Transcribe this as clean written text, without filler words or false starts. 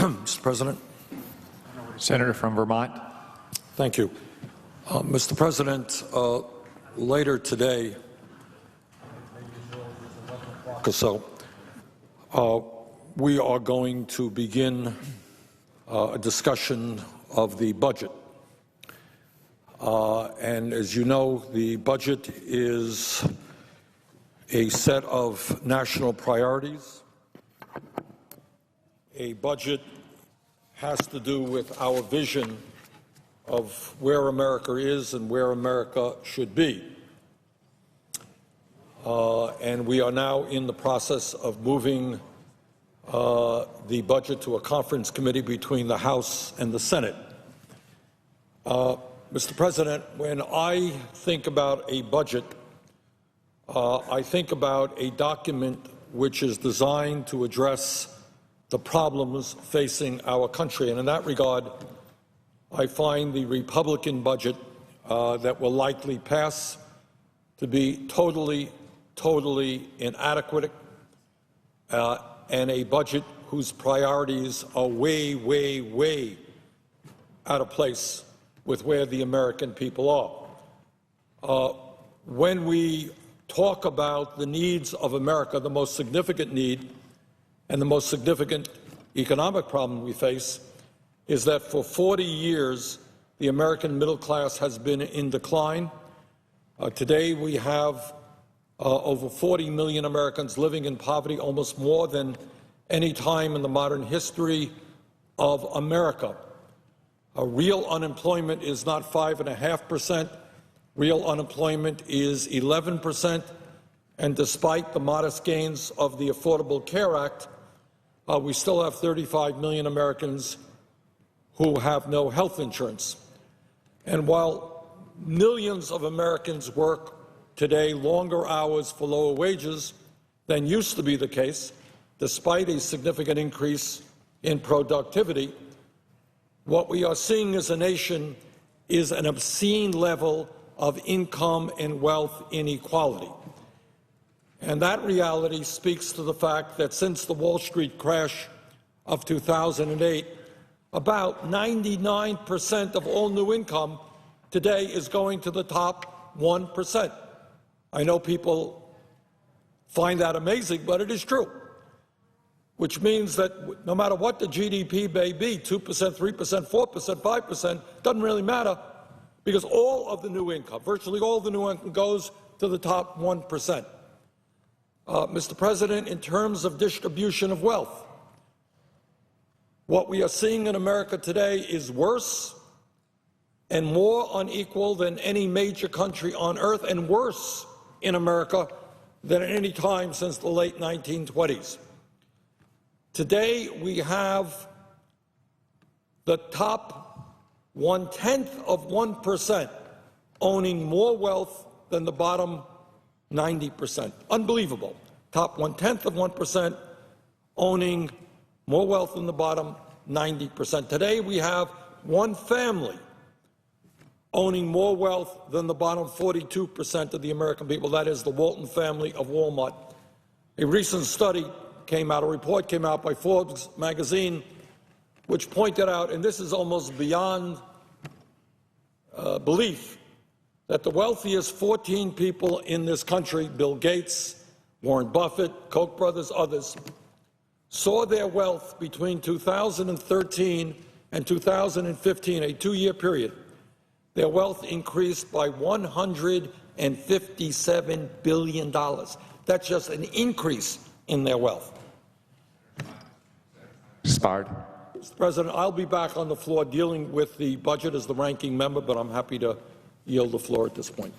Mr. President. Senator from Vermont. Thank you. Mr. President, later today, we are going to begin a discussion of the budget. And as you know, the budget is a set of national priorities. A budget has to do with our vision of where America is and where America should be. And we are now in the process of moving the budget to a conference committee between the House and the Senate. Mr. President, when I think about a budget, I think about a document which is designed to address the problems facing our country. And in that regard, I find the Republican budget that will likely pass to be totally inadequate, and a budget whose priorities are way out of place with where the American people are. When we talk about the needs of America, the most significant need and the most significant economic problem we face is that for 40 years, the American middle class has been in decline. Today, we have over 40 million Americans living in poverty, almost more than any time in the modern history of America. Real unemployment is not 5.5%. Real unemployment is 11%. And despite the modest gains of the Affordable Care Act, we still have 35 million Americans who have no health insurance. And while millions of Americans work today longer hours for lower wages than used to be the case, despite a significant increase in productivity, what we are seeing as a nation is an obscene level of income and wealth inequality. And that reality speaks to the fact that since the Wall Street crash of 2008, about 99% of all new income today is going to the top 1%. I know people find that amazing, but it is true, which means that no matter what the GDP may be, 2%, 3%, 4%, 5%, doesn't really matter, because all of the new income, virtually all of the new income, goes to the top 1%. Mr. President, in terms of distribution of wealth, what we are seeing in America today is worse and more unequal than any major country on earth, and worse in America than at any time since the late 1920s. Today, we have the top 0.1% owning more wealth than the bottom 90%. Unbelievable. Top 0.1% owning more wealth than the bottom 90%. Today, we have one family owning more wealth than the bottom 42% of the American people. That is the Walton family of Walmart. A recent study came out, a report came out by Forbes magazine, which pointed out, and this is almost beyond belief, that the wealthiest 14 people in this country, Bill Gates, Warren Buffett, Koch brothers, others, saw their wealth between 2013 and 2015, a two-year period. Their wealth increased by $157 billion. That's just an increase in their wealth. Expired. Mr. President, I'll be back on the floor dealing with the budget as the ranking member, but I'm happy to yield the floor at this point.